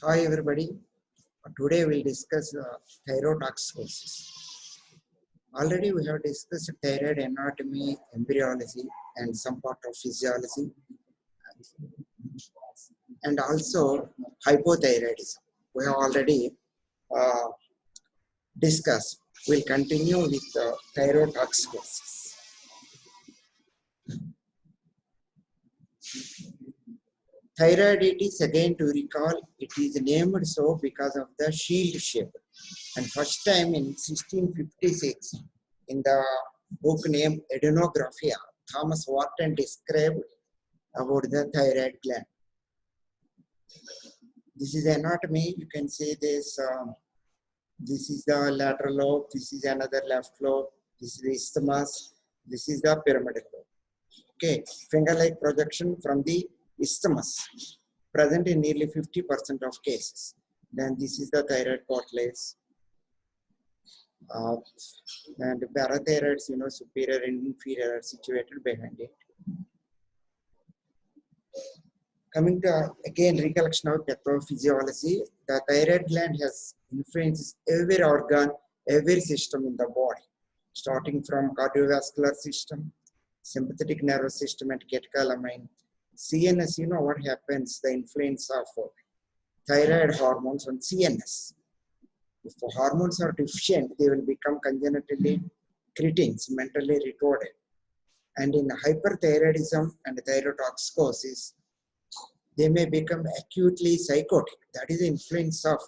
Hi everybody. Today we'll discuss thyrotoxicosis. Already we have discussed thyroid anatomy, embryology, and some part of physiology, and also hypothyroidism. We have already uh, discussed. We'll continue with thyrotoxicosis. Thyroid, it is again to recall, it is named so because of the shield shape. And first time in 1656, in the book named Adenographia, Thomas Wharton described about the thyroid gland. This is anatomy. You can see this. This is the lateral lobe. This is another left lobe. This is the isthmus. This is the pyramidal lobe. Okay, finger-like projection from the isthmus, present in nearly 50% of cases. Then this is the thyroid cartilage. And parathyroids, superior and inferior are situated behind it. Coming to again recollection of pathophysiology, the thyroid gland has influences every organ, every system in the body, starting from cardiovascular system, sympathetic nervous system, and catecholamine. CNS, what happens, the influence of thyroid hormones on CNS. If the hormones are deficient, they will become congenitally cretins, mentally retarded. And in hyperthyroidism and thyrotoxicosis, they may become acutely psychotic. That is the influence of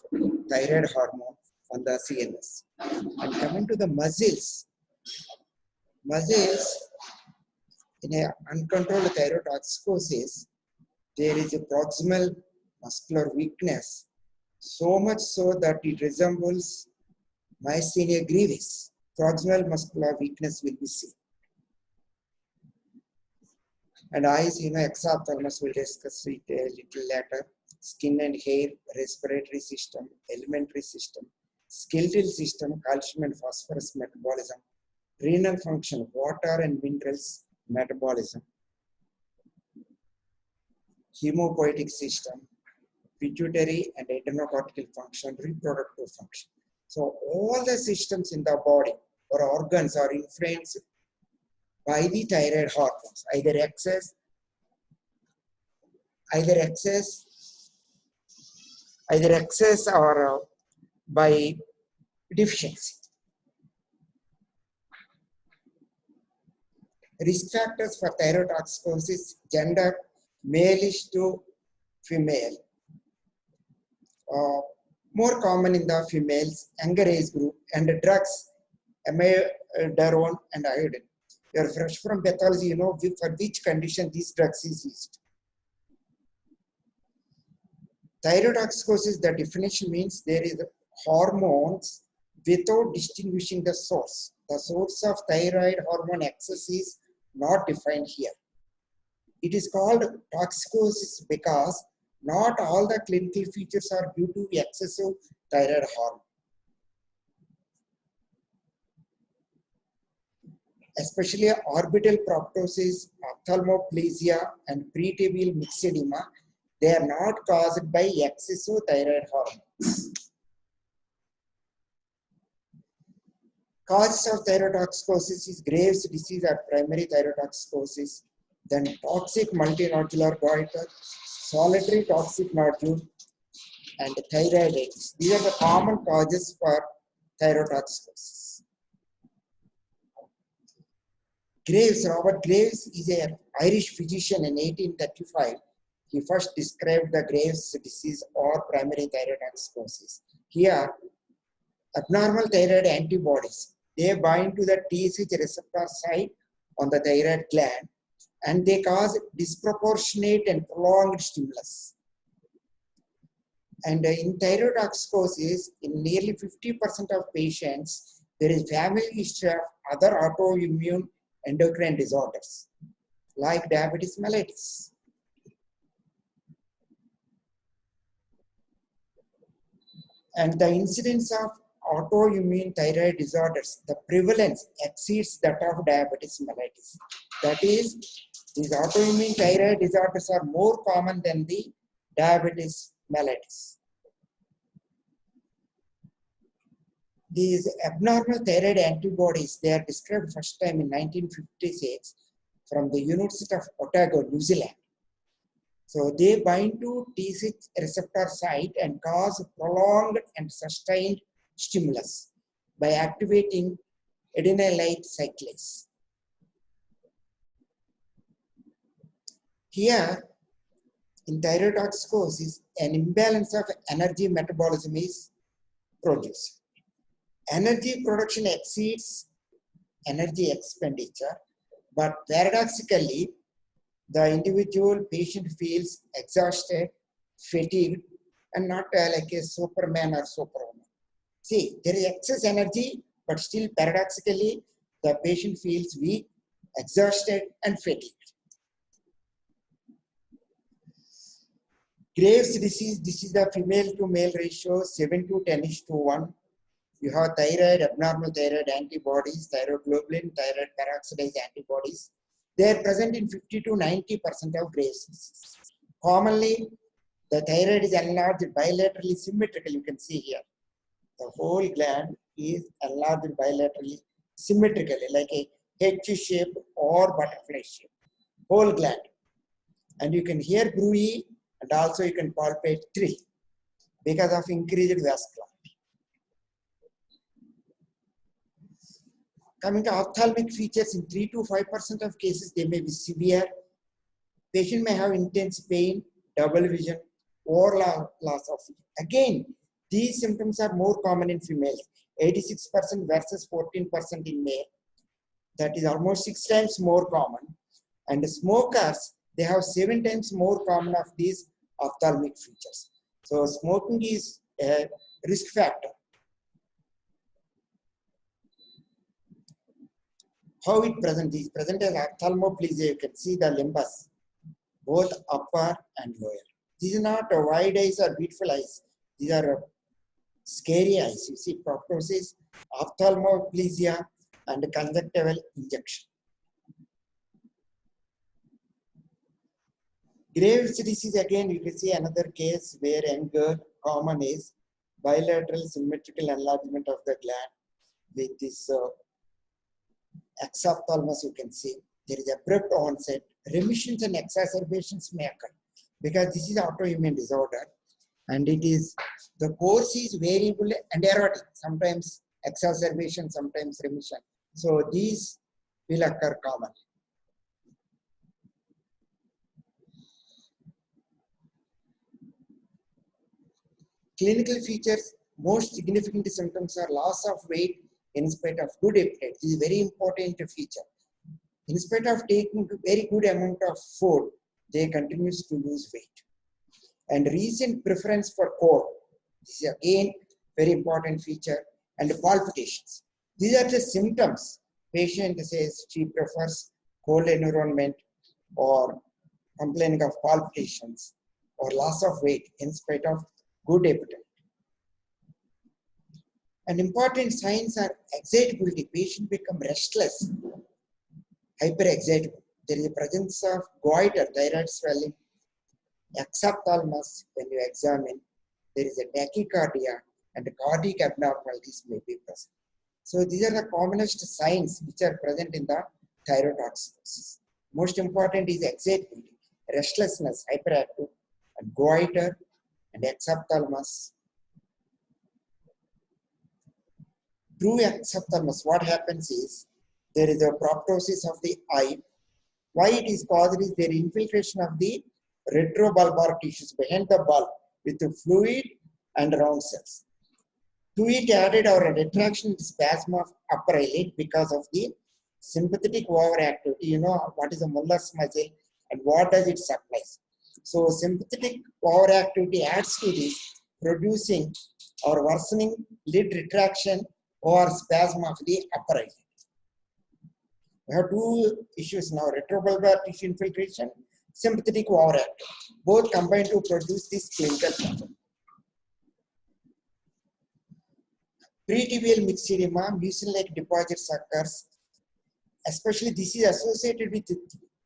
thyroid hormone on the CNS. And coming to the muscles, in an uncontrolled thyrotoxicosis, there is a proximal muscular weakness, so much so that it resembles myasthenia gravis. Proximal muscular weakness will be seen. And eyes, exophthalmos, we'll discuss it a little later. Skin and hair, respiratory system, alimentary system, skeletal system, calcium and phosphorus metabolism, renal function, water and minerals metabolism, hemopoietic system, pituitary and adrenocortical function, reproductive function. So all the systems in the body or organs are influenced by the thyroid hormones, either excess or by deficiency. Risk factors for thyrotoxicosis: gender, male to female. More common in the females, younger age group, and drugs, amiodarone and iodine. You are fresh from pathology, for which condition these drugs is used. Thyrotoxicosis, the definition means there is hormones without distinguishing the source. The source of thyroid hormone excess is not defined here. It is called toxicosis because not all the clinical features are due to excessive thyroid hormone. Especially orbital proptosis, ophthalmoplegia, and pretibial myxedema, they are not caused by excessive thyroid hormones. Causes of thyrotoxicosis is Graves' disease or primary thyrotoxicosis, then toxic multinodular goiter, solitary toxic nodule, and thyroiditis. These are the common causes for thyrotoxicosis. Robert Graves is an Irish physician in 1835. He first described the Graves' disease or primary thyrotoxicosis. Here, abnormal thyroid antibodies, they bind to the TSH receptor site on the thyroid gland and they cause disproportionate and prolonged stimulus. And in thyrotoxicosis, in nearly 50% of patients, there is family history of other autoimmune endocrine disorders like diabetes mellitus. And the incidence of autoimmune thyroid disorders, the prevalence exceeds that of diabetes mellitus. That is, these autoimmune thyroid disorders are more common than the diabetes mellitus. These abnormal thyroid antibodies, they are described first time in 1956 from the University of Otago, New Zealand. So they bind to T6 receptor site and cause prolonged and sustained stimulus by activating adenylate cyclase. Here, in thyrotoxicosis, an imbalance of energy metabolism is produced. Energy production exceeds energy expenditure, but paradoxically, the individual patient feels exhausted, fatigued, and not like a Superman or Superwoman. See, there is excess energy, but still paradoxically, the patient feels weak, exhausted, and fatigued. Graves' disease, this is the female to male ratio, 7 to 10:1. You have thyroid, abnormal thyroid antibodies, thyroid globulin, thyroid peroxidase antibodies. They are present in 50 to 90% of Graves' disease. Commonly, the thyroid is enlarged bilaterally symmetrical. You can see here. The whole gland is enlarged bilaterally symmetrically, like a H shape or butterfly shape. Whole gland. And you can hear bruit, and also you can palpate thrill because of increased vascularity. Coming to ophthalmic features, in 3 to 5% of cases, they may be severe. Patient may have intense pain, double vision, or loss of vision. Again, these symptoms are more common in females, 86% versus 14% in male. That is almost 6 times more common. And the smokers, they have 7 times more common of these ophthalmic features. So smoking is a risk factor. How it presents is present as ophthalmoplegia. You can see the limbus, both upper and lower. These are not wide eyes or beautiful eyes. These are scary eyes. You see proptosis, ophthalmoplegia, and conjunctival injection. Graves' disease, again, you can see another case where younger common is bilateral symmetrical enlargement of the gland with this exophthalmos. You can see there is abrupt onset. Remissions and exacerbations may occur because this is autoimmune disorder, and it is the course is variable and erratic. Sometimes exacerbation, sometimes remission. So these will occur commonly. Clinical features, most significant symptoms are loss of weight in spite of good appetite. This is a very important feature. In spite of taking very good amount of food, they continue to lose weight. And recent preference for cold. This is again very important feature. And palpitations. These are the symptoms. Patient says she prefers cold environment or complaining of palpitations or loss of weight in spite of good appetite. And important signs are excitability. Patient become restless, hyperexcitable. There is a presence of goiter, thyroid swelling, exophthalmos when you examine. There is a tachycardia and cardiac abnormalities may be present. So these are the commonest signs which are present in the thyrotoxicosis. Most important is excitability, restlessness, hyperactive, and goiter and exophthalmos. True exophthalmos, what happens is there is a proptosis of the eye. Why it is caused is there infiltration of the retrobulbar tissues behind the bulb with the fluid and round cells. To it added our retraction spasm of upper eyelid because of the sympathetic overactivity. You know what is a Muller's muscle and what does it supply. So sympathetic overactivity adds to this producing or worsening lid retraction or spasm of the upper eyelid. We have two issues now, retrobulbar tissue infiltration, sympathetic overactive. Both combine to produce this clinical pattern. Pretibial myxedema, mucin-like deposits occurs. Especially this is associated with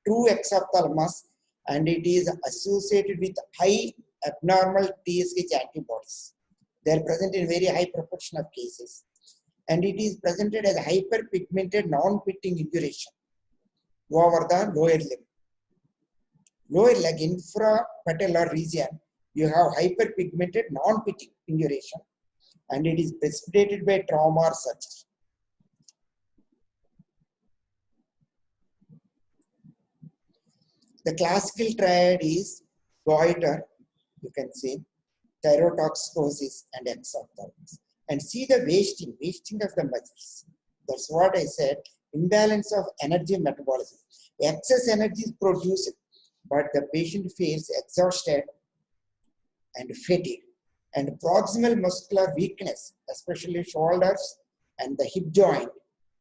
true exophthalmos and it is associated with high abnormal TSH antibodies. They are present in very high proportion of cases. And it is presented as hyperpigmented non-pitting induration over the lower limb. Lower leg infrapatellar region, you have hyperpigmented non-pitting induration and it is precipitated by trauma or surgery. The classical triad is goiter, you can see, thyrotoxicosis and exophthalmos. And see the wasting of the muscles. That's what I said, imbalance of energy metabolism. Excess energy is produced, but the patient feels exhausted and fatigue. And proximal muscular weakness, especially shoulders and the hip joint,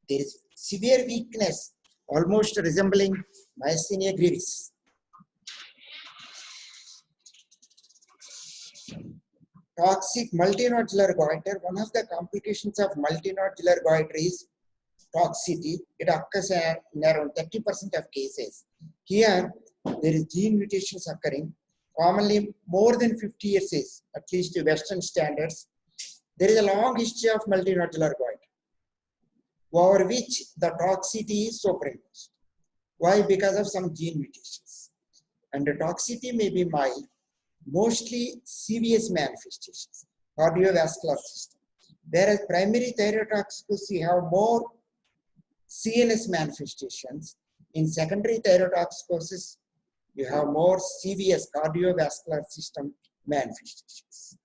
there is severe weakness, almost resembling myasthenia gravis. Toxic multinodular goiter, one of the complications of multinodular goiter is toxicity. It occurs in around 30% of cases. Here, there is gene mutations occurring, commonly more than 50 years, at least to Western standards. There is a long history of multinodular goiter, over which the toxicity is superimposed. Why? Because of some gene mutations. And the toxicity may be mild, mostly CVS manifestations, cardiovascular system. Whereas primary thyrotoxicosis have more CNS manifestations. In secondary thyrotoxicosis, you have more CVS, cardiovascular system manifestations.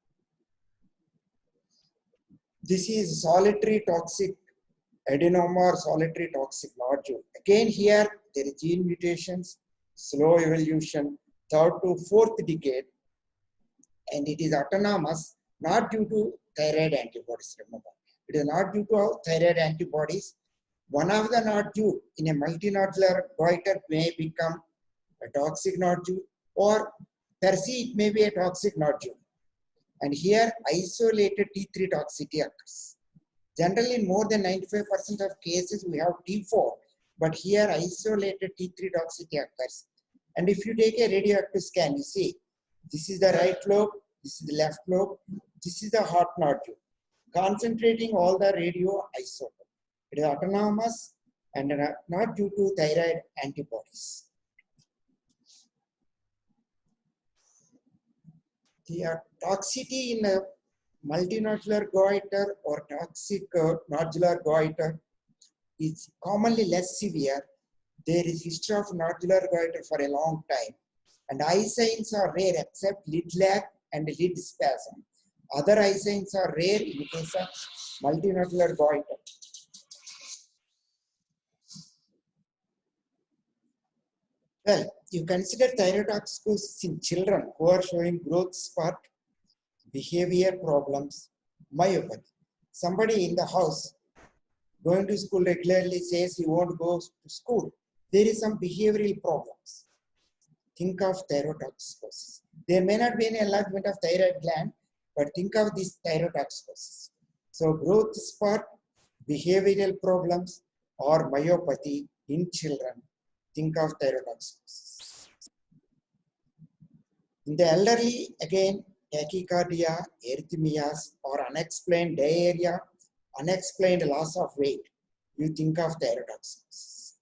This is solitary toxic adenoma or solitary toxic nodule. Again here, there is gene mutations, slow evolution, third to fourth decade, and it is autonomous, not due to thyroid antibodies, remember. It is not due to thyroid antibodies. One of the nodule in a multinodular goiter may become a toxic nodule, or per se it may be a toxic nodule. And here isolated T3 toxicity occurs. Generally, in more than 95% of cases, we have T4, but here isolated T3 toxicity occurs. And if you take a radioactive scan, you see, this is the right lobe, this is the left lobe, this is the hot nodule, concentrating all the radioisotope. It is autonomous and not due to thyroid antibodies. The toxicity in a multinodular goiter or toxic nodular goiter is commonly less severe. There is history of nodular goiter for a long time, and eye signs are rare except lid lag and lid spasm. Other eye signs are rare in case of multinodular goiter. Well, you consider thyrotoxicosis in children who are showing growth spurt, behavior problems, myopathy. Somebody in the house going to school regularly says he won't go to school. There is some behavioral problems. Think of thyrotoxicosis. There may not be any enlargement of thyroid gland, but think of this thyrotoxicosis. So growth spurt, behavioral problems, or myopathy in children. Think of thyrotoxicosis. In the elderly, again, tachycardia, arrhythmias, or unexplained diarrhea, unexplained loss of weight, you think of thyrotoxicosis.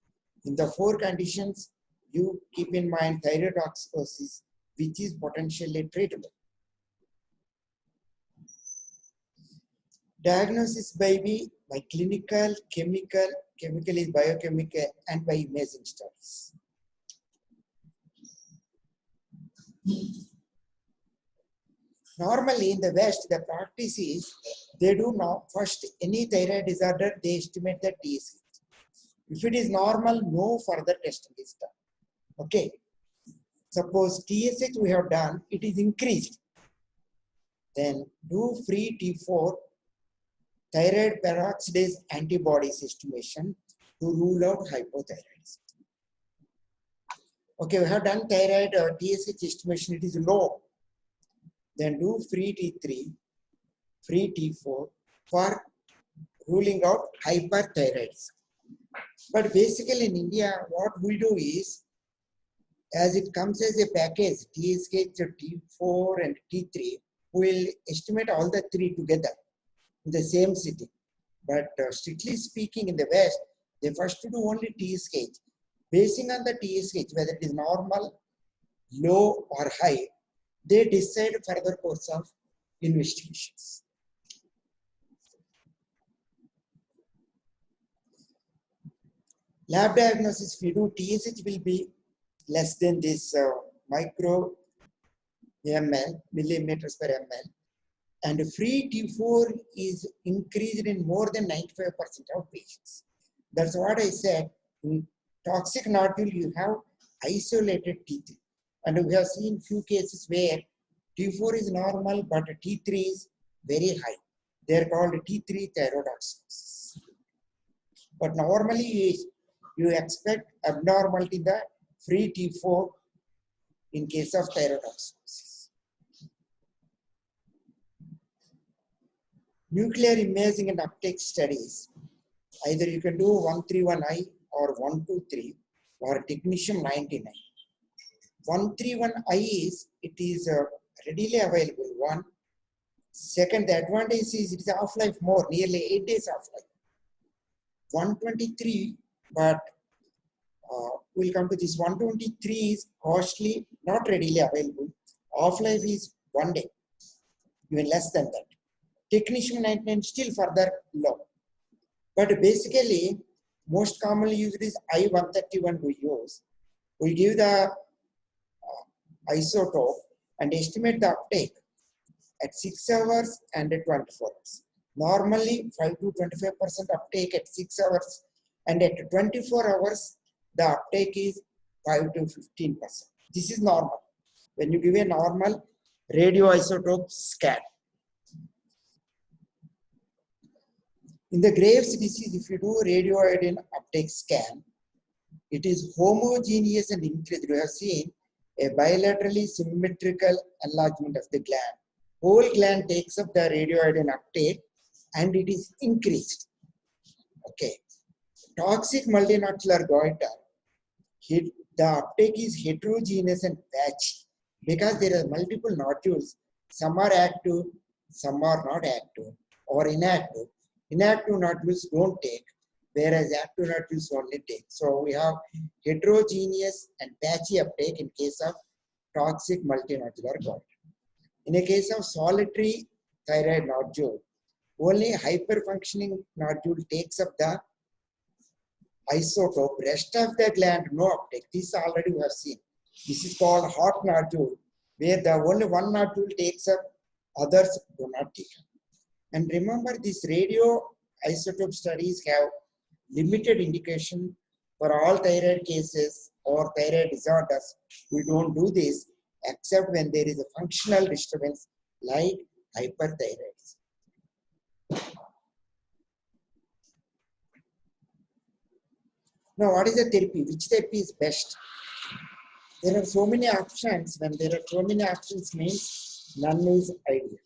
In the four conditions, you keep in mind thyrotoxicosis, which is potentially treatable. Diagnosis by clinical, chemical is biochemical, and by imaging studies. Normally in the West, the practice is they do not first any thyroid disorder, they estimate the TSH. If it is normal, no further testing is done. Okay. Suppose TSH we have done, it is increased. then do free T4 thyroid peroxidase antibodies estimation to rule out hypothyroidism. Okay, we have done thyroid TSH estimation, it is low. Then do free T3, free T4 for ruling out hyperthyroidism. But basically in India, what we do is, as it comes as a package, TSH, T4 and T3, we will estimate all the three together in the same sitting. But strictly speaking, in the West, they first do only TSH. Basing on the TSH, whether it is normal, low or high, they decide further course of investigations. Lab diagnosis, if you do, TSH will be less than this micro ml, millimeters per ml. And free T4 is increased in more than 95% of patients. That's what I said. In toxic nodule, you have isolated T3. And we have seen few cases where T4 is normal, but T3 is very high. They are called T3 thyroidoxosis. But normally, you expect abnormality in the free T4 in case of thyroidoxosis. Nuclear imaging and uptake studies. Either you can do 131I or 123 or technetium 99. 131I is, it is readily available. One. Second, the advantage is it is half-life more, nearly 8 days half-life. 123, but we'll come to this. 123 is costly, not readily available. Half-life is 1 day, even less than that. Technetium 99 still further low. But basically, most commonly used is I-131 we use. We give the isotope and estimate the uptake at 6 hours and at 24 hours. Normally, 5 to 25% uptake at 6 hours, and at 24 hours, the uptake is 5 to 15%. This is normal. When you give a normal radioisotope scan. In the Graves' disease, if you do radioiodine uptake scan, it is homogeneous and increased. You have seen a bilaterally symmetrical enlargement of the gland. Whole gland takes up the radioiodine uptake and it is increased. Okay. Toxic multinodular goiter, the uptake is heterogeneous and patchy because there are multiple nodules. Some are active, some are not active or inactive. Inactive nodules don't take, whereas active nodules only take. So we have heterogeneous and patchy uptake in case of toxic multinodular goiter. In a case of solitary thyroid nodule, only hyperfunctioning nodule takes up the isotope. Rest of the gland, no uptake. This already we have seen. This is called hot nodule, where the only one nodule takes up, others do not take up. And remember, these radioisotope studies have limited indication for all thyroid cases or thyroid disorders. We don't do this except when there is a functional disturbance like hyperthyroidism. Now, what is the therapy? Which therapy is best? There are so many options. When there are so many options means none is ideal.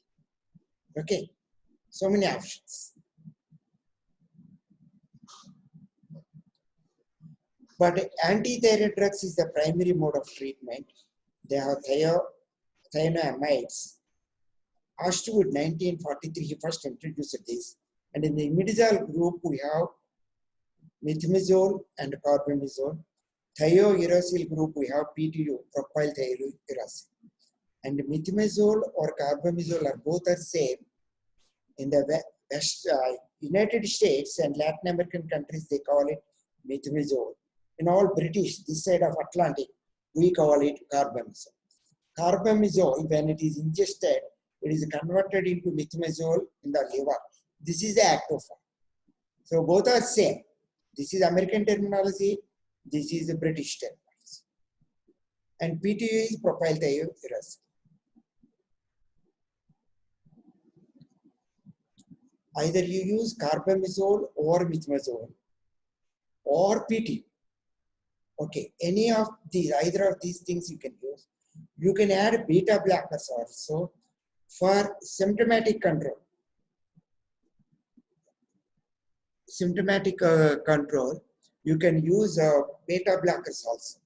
Okay. So many options. But anti-thyroid drugs is the primary mode of treatment. They have thianoamides. Ashwood, 1943, he first introduced this. And in the imidazole group, we have methimazole and carbamazole. Thiouracil group, we have PTU, propyl thiouracil. And methimazole or carbamazole are both are same. In the United States and Latin American countries, they call it methimazole. In all British, this side of Atlantic, we call it carbamazole. Carbamazole, when it is ingested, it is converted into methimazole in the liver. This is the active form. So both are same. This is American terminology. This is the British terminology. And PTU is propyl thiouracil. Either you use carbamazole or methimazole or PT. Okay, any of these, either of these things you can use. You can add beta blockers also for symptomatic control. Symptomatic control, you can use beta blockers also.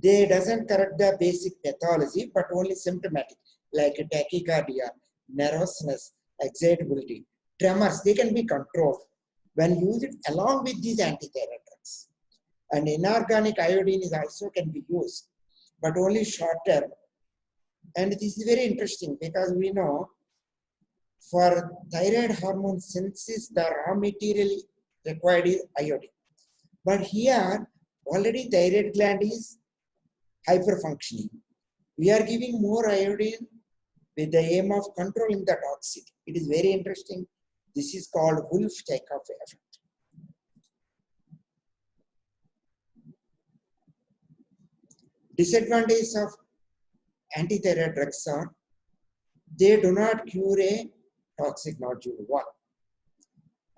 They doesn't correct the basic pathology, but only symptomatic, like tachycardia, nervousness, excitability, tremors. They can be controlled when used along with these antithyroid drugs. And inorganic iodine is also can be used, but only short term. And this is very interesting because we know for thyroid hormone synthesis, the raw material required is iodine. But here, already thyroid gland is hyperfunctioning. We are giving more iodine with the aim of controlling the toxicity. It is very interesting. This is called Wolff-Chaikoff effect. Disadvantages of antithyroid drugs are they do not cure a toxic nodule. One.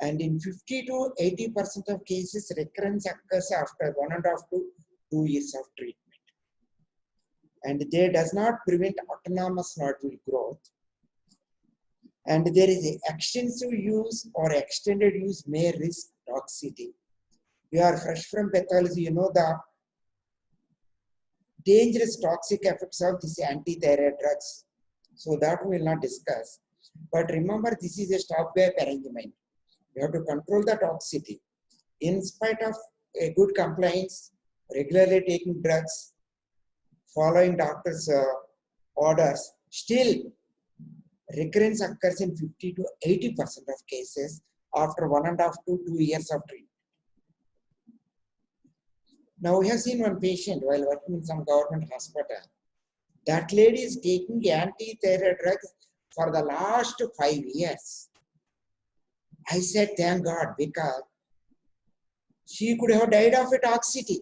And in 50 to 80% of cases, recurrence occurs after 1.5 to 2 years of treatment. And they does not prevent autonomous nodule growth. And there is a extensive use or extended use may risk toxicity. You are fresh from pathology, you know the dangerous toxic effects of these antithyroid drugs. So that we will not discuss. But remember, this is a stopgap arrangement. You have to control the toxicity. In spite of a good compliance, regularly taking drugs, following doctor's orders, still recurrence occurs in 50 to 80% of cases after 1.5 to 2 years of treatment. Now we have seen one patient while working in some government hospital. That lady is taking antithyroid drugs for the last 5 years. I said, thank God, because she could have died of a toxicity.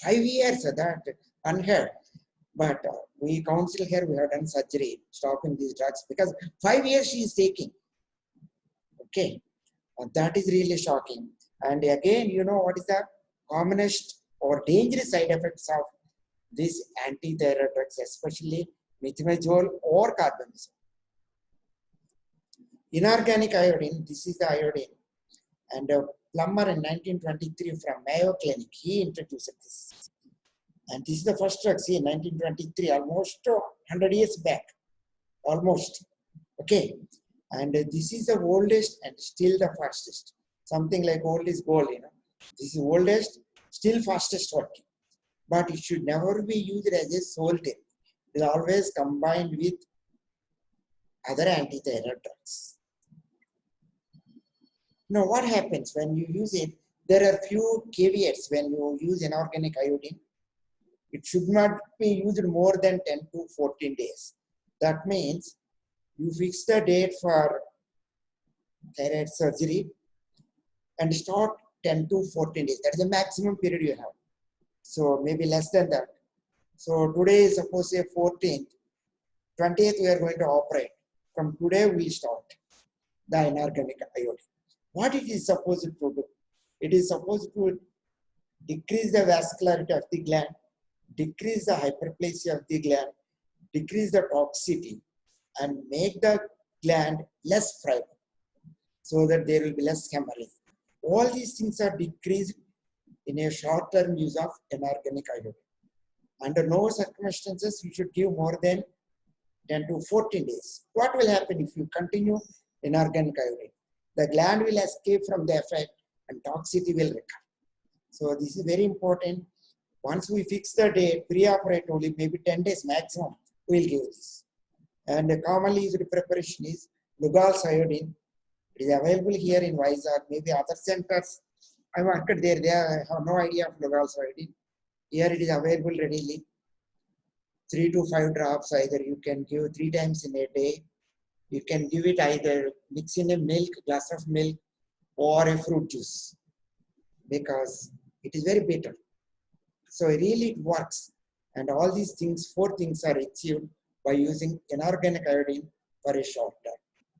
5 years, that unheard. But we counsel her, we have done surgery, stopping these drugs, because 5 years she is taking. Okay, that is really shocking. And again, you know what is the commonest or dangerous side effects of these antithyroid drugs, especially methimazole or carbamazole. Inorganic iodine, this is the iodine. And Plummer in 1923 from Mayo Clinic, he introduced this. And this is the first drug, see, 1923, almost 100 years back, almost. Okay. And this is the oldest and still the fastest. Something like old is gold, you know. This is oldest, still fastest working. But it should never be used as a sole therapy. It is always combined with other antithyroid drugs. Now, what happens when you use it? There are few caveats when you use inorganic iodine. It should not be used more than 10 to 14 days. That means you fix the date for thyroid surgery and start 10 to 14 days. That is the maximum period you have. So maybe less than that. So today is suppose say 14th, 20th we are going to operate. From today we start the inorganic iodine. What it is supposed to do? It is supposed to decrease the vascularity of the gland, decrease the hyperplasia of the gland, decrease the toxicity, and make the gland less friable so that there will be less hemorrhage. All these things are decreased in a short-term use of inorganic iodine. Under no circumstances you should give more than 10 to 14 days. What will happen if you continue inorganic iodine? The gland will escape from the effect and toxicity will recur. So this is very important. Once we fix the date, pre-operatively, maybe 10 days maximum, we will give this. And the commonly used preparation is Lugol's iodine. It is available here in Vizag, maybe other centers. I worked there, they have no idea of Lugol's iodine. Here it is available readily. 3 to 5 drops, either you can give 3 times in a day. You can give it either mix in a milk, glass of milk, or a fruit juice, because it is very bitter. So really it works. And all these things, 4 things are achieved by using inorganic iodine for a short term.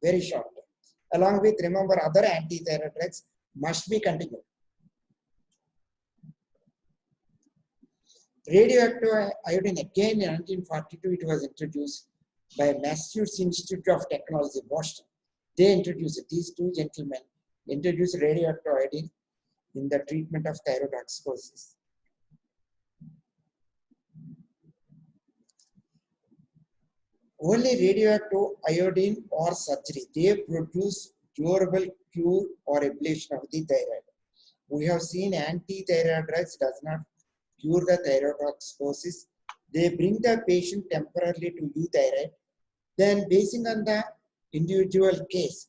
very short term. Along with, remember, other anti-thyroid drugs must be continued. Radioactive iodine, again in 1942, it was introduced by Massachusetts Institute of Technology, Boston. They introduced it. These two gentlemen introduced radioactive iodine in the treatment of thyrotoxicosis. Only radioactive iodine or surgery, they produce durable cure or ablation of the thyroid. We have seen anti-thyroid drugs does not cure the thyrotoxicosis. They bring the patient temporarily to euthyroid. Then, basing on the individual case,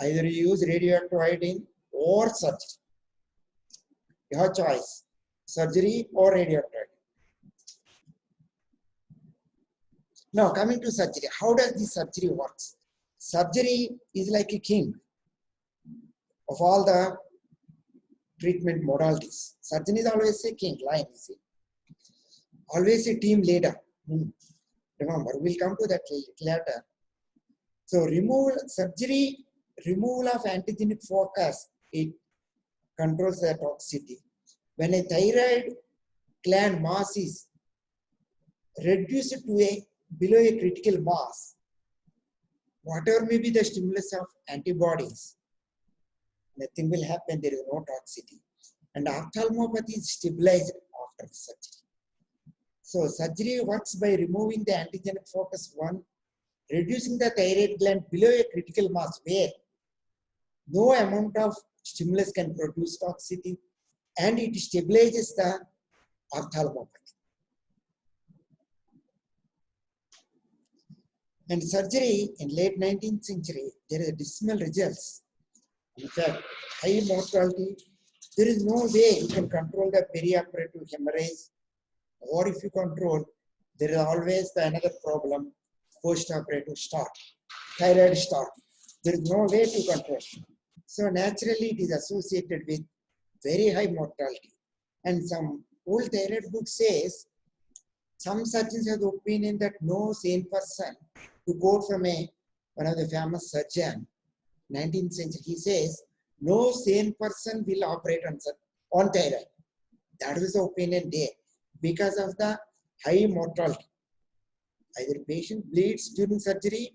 either you use radioactive iodine or surgery. Your choice, surgery or radioactive iodine. Now, coming to surgery, how does this surgery works? Surgery is like a king of all the treatment modalities. Surgeon is always a king, lion, you see. Always a team leader. Remember, we'll come to that later. So, surgery, removal of antigenic focus, it controls the toxicity. When a thyroid gland mass is reduced to below a critical mass, whatever may be the stimulus of antibodies, nothing will happen, there is no toxicity. And ophthalmopathy is stabilized after the surgery. So surgery works by removing the antigenic focus 1, reducing the thyroid gland below a critical mass where no amount of stimulus can produce toxicity, and it stabilizes the ophthalmopathy. And surgery in late 19th century, there are dismal results. In fact, high mortality. There is no way you can control the perioperative hemorrhage, or if you control, there is always another problem, post-operative stalk, thyroid stalk. There is no way to control. So naturally, it is associated with very high mortality. And some old thyroid book says, some surgeons have the opinion that no sane person, to quote from one of the famous surgeon, 19th century, he says, no sane person will operate on thyroid. That was the opinion there because of the high mortality. Either patient bleeds during surgery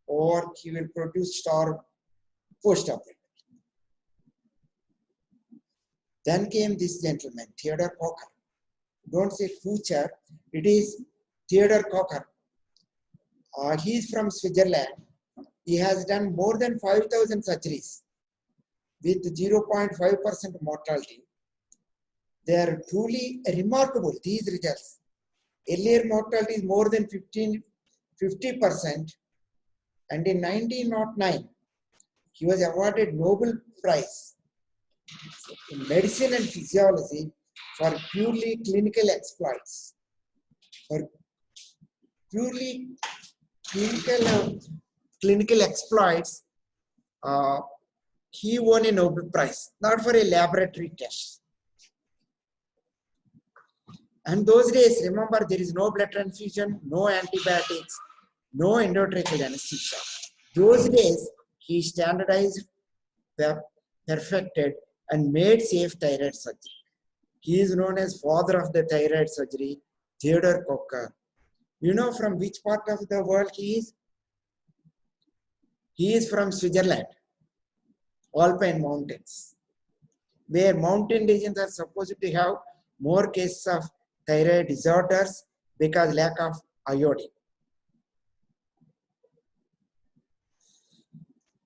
or he will produce star post-operative. Then came this gentleman, Theodore Cocker. Don't say Fuchs, it is Theodore Cocker. He is from Switzerland. He has done more than 5,000 surgeries with 0.5% mortality. They are truly remarkable, these results. Earlier mortality is more than 50%. And in 1909, he was awarded Nobel Prize in medicine and physiology for purely clinical exploits. For purely clinical exploits, he won a Nobel Prize, not for a laboratory test. And those days, remember, there is no blood transfusion, no antibiotics, no endotracheal anesthesia. Those days, he standardized, perfected, and made safe thyroid surgery. He is known as father of the thyroid surgery, Theodore Cocker. You know from which part of the world he is? He is from Switzerland, Alpine mountains, where mountain regions are supposed to have more cases of thyroid disorders because lack of iodine.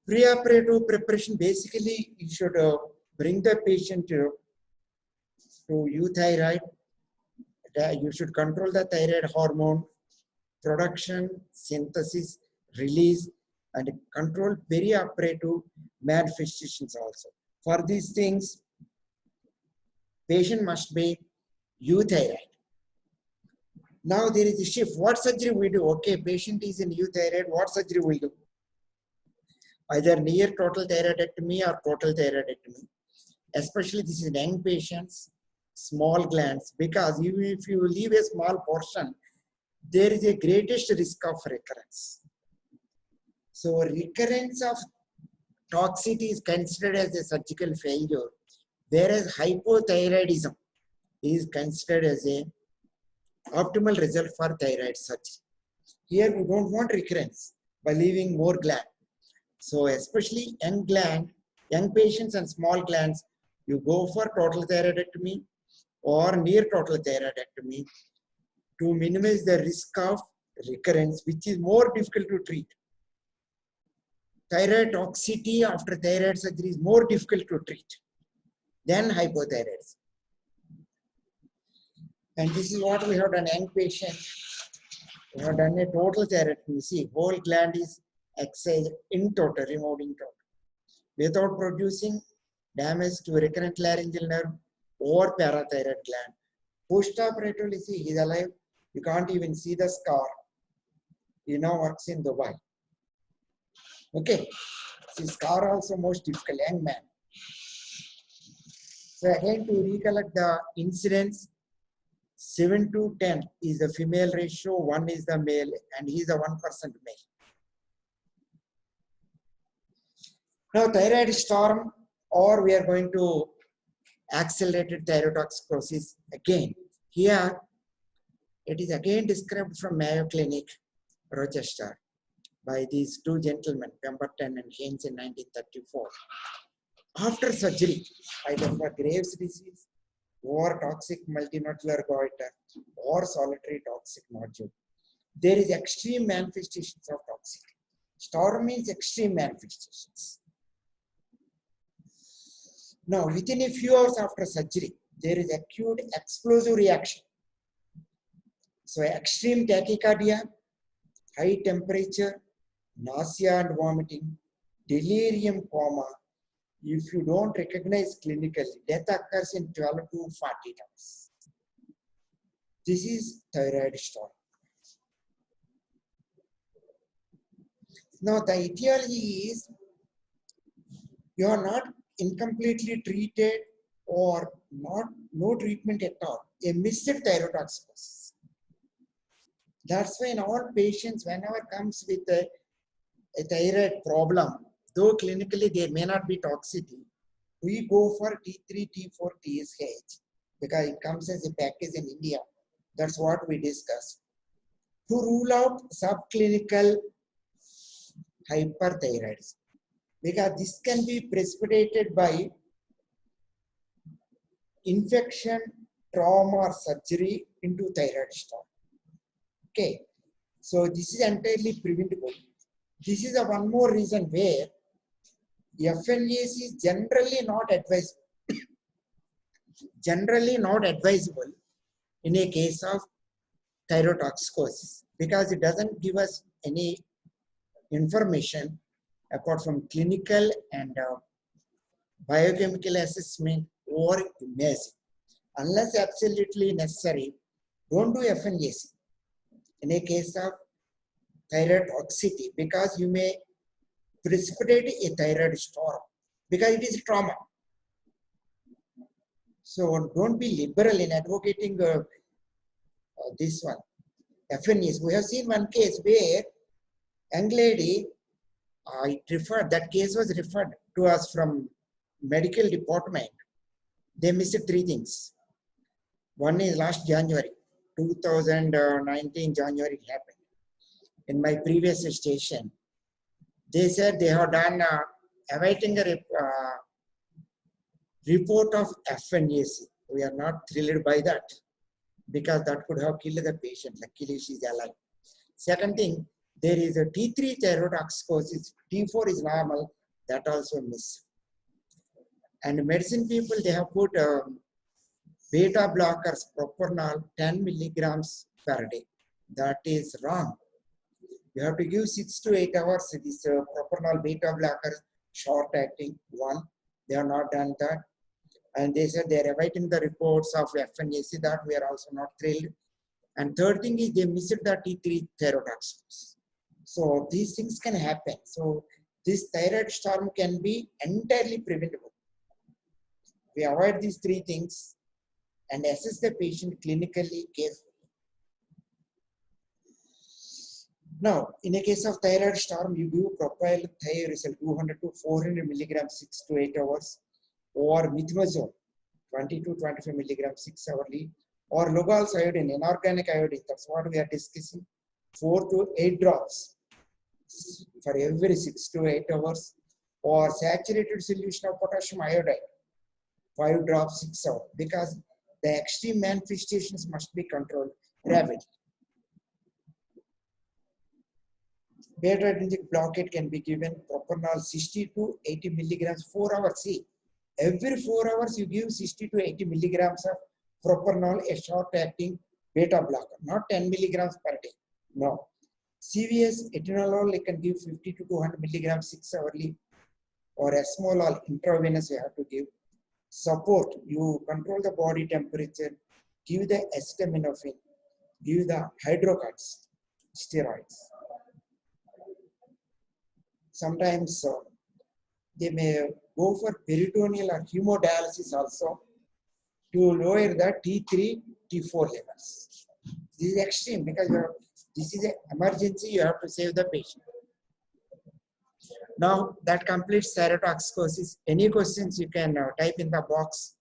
Preoperative preparation, basically you should bring the patient to euthyroid. You should control the thyroid hormone production, synthesis, release, and control perioperative manifestations also. For these things, patient must be euthyroid. Now there is a shift. What surgery we do? Okay, patient is in euthyroid. What surgery we do? Either near total thyroidectomy or total thyroidectomy. Especially this is in young patients, small glands, because even if you leave a small portion, there is a greatest risk of recurrence. So recurrence of toxicity is considered as a surgical failure, whereas hypothyroidism is considered as a optimal result for thyroid surgery. Here we don't want recurrence by leaving more gland. So especially young patients and small glands, you go for total thyroidectomy or near total thyroidectomy to minimize the risk of recurrence, which is more difficult to treat. Thyroid toxicity after thyroid surgery is more difficult to treat than hypothyroidism. And this is what we have done young patient. We have done a total thyroidectomy. See, whole gland is excised in total, removed in total, without producing damage to recurrent laryngeal nerve or parathyroid gland. Post-operatively, see, he's alive. You can't even see the scar. He now works in Dubai. Okay. See, scar also most difficult, young man. So again, to recollect the incidence, 7 to 10 is the female ratio, 1 is the male, and he is the 1% male. Now, thyroid storm, or we are going to accelerated thyrotoxicosis again. Here, it is again described from Mayo Clinic, Rochester, by these two gentlemen, Pemberton and Haynes in 1934. After surgery, either for Graves' disease or toxic multinodular goiter or solitary toxic nodule, there is extreme manifestations of toxicity. Storm means extreme manifestations. Now, within a few hours after surgery, there is acute explosive reaction. So, extreme tachycardia, high temperature, nausea and vomiting, delirium coma. If you don't recognize clinically, death occurs in 12 to 40 hours. This is thyroid storm. Now, the etiology is you are not incompletely treated or no treatment at all, a missed thyrotoxicosis. That's why in all patients, whenever comes with a thyroid problem, though clinically there may not be toxicity, we go for T3, T4, TSH because it comes as a package in India. That's what we discussed. To rule out subclinical hyperthyroidism, because this can be precipitated by infection, trauma, or surgery into thyroid storm. Okay, so this is entirely preventable. This is one more reason where FNAC is generally not advisable. Generally not advisable in a case of thyrotoxicosis because it doesn't give us any information apart from clinical and biochemical assessment or imaging. Unless absolutely necessary, don't do FNAC in a case of thyroid toxicity because you may precipitate a thyroid storm because it is trauma. So don't be liberal in advocating this one, FNAC. We have seen one case where young lady, that case was referred to us from medical department. They missed 3 things. One is last January, 2019 January it happened. In my previous station, they said they have done awaiting a report of FNAC. We are not thrilled by that because that could have killed the patient. Luckily, she is alive. Second thing, there is a T3 thyrotoxicosis. T4 is normal. That also missed. And medicine people, they have put beta blockers, propranolol, 10 milligrams per day. That is wrong. You have to give 6 to 8 hours. This propranolol beta blocker, short acting, one. They have not done that. And they said they are awaiting the reports of FNAC. That we are also not thrilled. And third thing is they missed the T3 thyrotoxicosis. So these things can happen. So this thyroid storm can be entirely preventable. We avoid these 3 things and assess the patient clinically carefully. Now, in a case of thyroid storm, you give propyl thiouracil 200 to 400 milligrams 6 to 8 hours, or methimazole 20 to 25 milligrams 6 hourly, or Lugol's iodine, inorganic iodine. That's what we are discussing. 4 to 8 drops for every 6 to 8 hours, or saturated solution of potassium iodide 5 drops 6 hours, because the extreme manifestations must be controlled rapidly. Beta-adrenergic blockade can be given propranolol 60 to 80 milligrams 4 hours. See, every 4 hours you give 60 to 80 milligrams of propranolol, a short-acting beta blocker, not 10 milligrams per day. No. CVS atenolol, you can give 50 to 200 milligrams 6 hourly, or esmolol intravenous you have to give. Support, you control the body temperature, give the acetaminophen, give the hydrocortisone, steroids. Sometimes they may go for peritoneal or hemodialysis also to lower the T3, T4 levels. This is extreme because this is an emergency, you have to save the patient. Now that completes thyrotoxicosis. Any questions you can type in the box.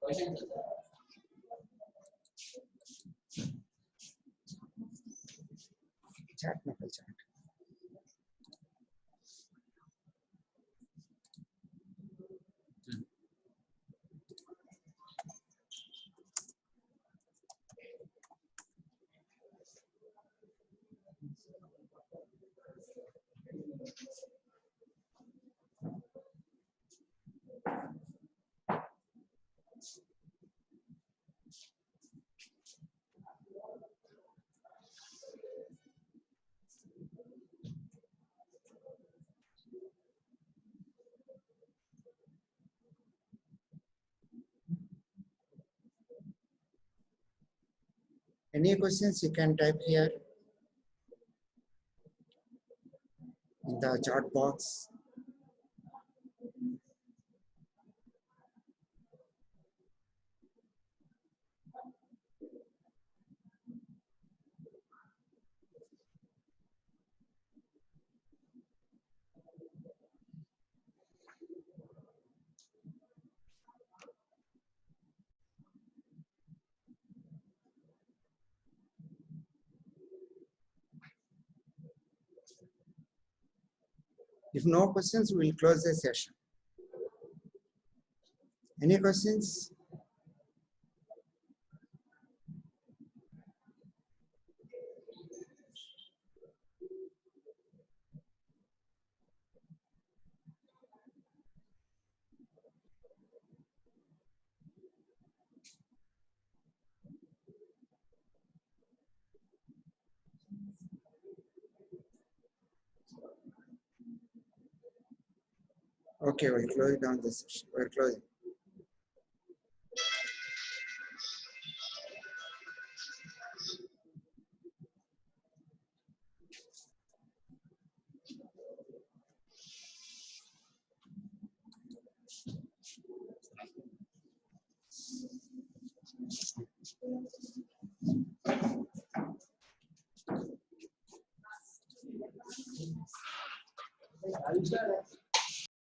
Questions. Chat, knuckle chat. Any questions you can type here in the chat box. If no questions, we will close the session. Any questions? Okay, we'll close down the session. We're closing.